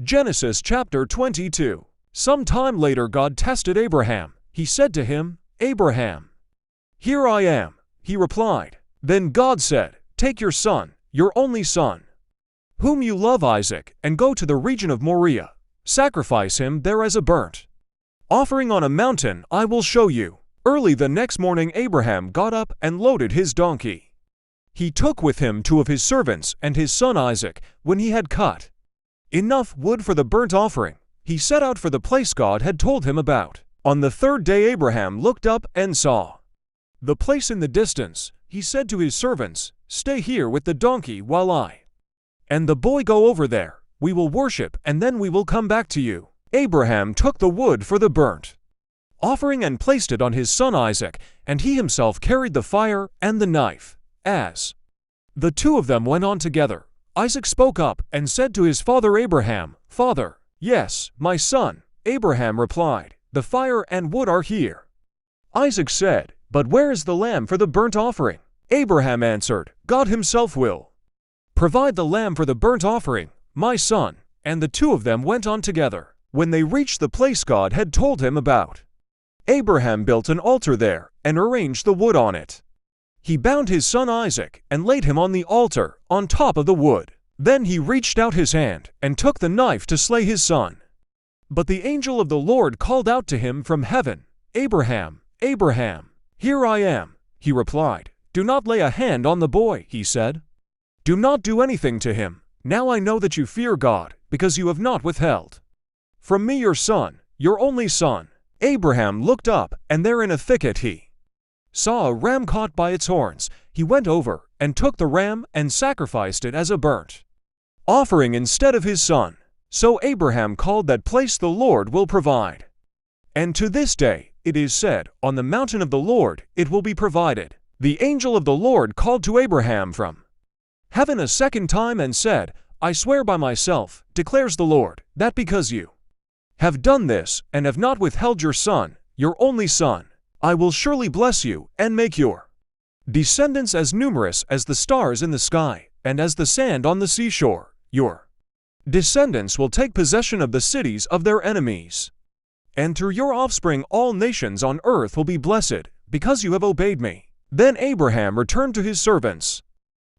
Genesis chapter 22. Some time later God tested Abraham. He said to him, "Abraham." "Here I am," he replied. Then God said, "Take your son, your only son, whom you love, Isaac, and go to the region of Moriah. Sacrifice him there as a burnt offering on a mountain I will show you." Early the next morning Abraham got up and loaded his donkey. He took with him 2 of his servants and his son Isaac. When he had cut enough wood for the burnt offering, he set out for the place God had told him about. On the 3rd day Abraham looked up and saw the place in the distance. He said to his servants, "Stay here with the donkey while I and the boy go over there. We will worship and then we will come back to you." Abraham took the wood for the burnt offering and placed it on his son Isaac, and he himself carried the fire and the knife. As the 2 of them went on together, Isaac spoke up and said to his father Abraham, "Father." "Yes, my son," Abraham replied, "the fire and wood are here." Isaac said, "But where is the lamb for the burnt offering?" Abraham answered, "God himself will provide the lamb for the burnt offering, my son." And the 2 of them went on together. When they reached the place God had told him about, Abraham built an altar there and arranged the wood on it. He bound his son Isaac and laid him on the altar on top of the wood. Then he reached out his hand and took the knife to slay his son. But the angel of the Lord called out to him from heaven, "Abraham, Abraham." "Here I am," he replied. "Do not lay a hand on the boy," he said. "Do not do anything to him. Now I know that you fear God, because you have not withheld from me your son, your only son." Abraham looked up, and there in a thicket he saw a ram caught by its horns. He went over and took the ram and sacrificed it as a burnt offering instead of his son. So Abraham called that place "The Lord will provide." And to this day it is said, "On the mountain of the Lord it will be provided." The angel of the Lord called to Abraham from heaven a second time and said, "I swear by myself, declares the Lord, that because you have done this and have not withheld your son, your only son, I will surely bless you and make your descendants as numerous as the stars in the sky and as the sand on the seashore. Your descendants will take possession of the cities of their enemies. And through your offspring all nations on earth will be blessed, because you have obeyed me." Then Abraham returned to his servants,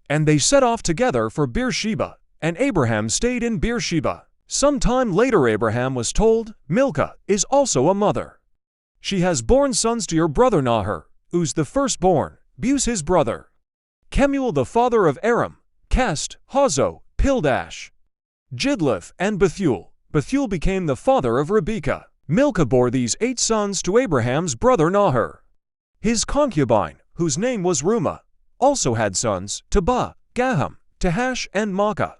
and they set off together for Beersheba, and Abraham stayed in Beersheba. Some time later Abraham was told, "Milcah is also a mother. She has borne sons to your brother Nahor, Uz the firstborn, Buz his brother, Kemuel the father of Aram, Kest, Hazo, Pildash, Jidlaph, and Bethuel. Bethuel became the father of Rebekah. Milcah bore these 8 sons to Abraham's brother Nahor. His concubine, whose name was Rumah, also had sons, Tabah, Gaham, Tahash, and Maacah.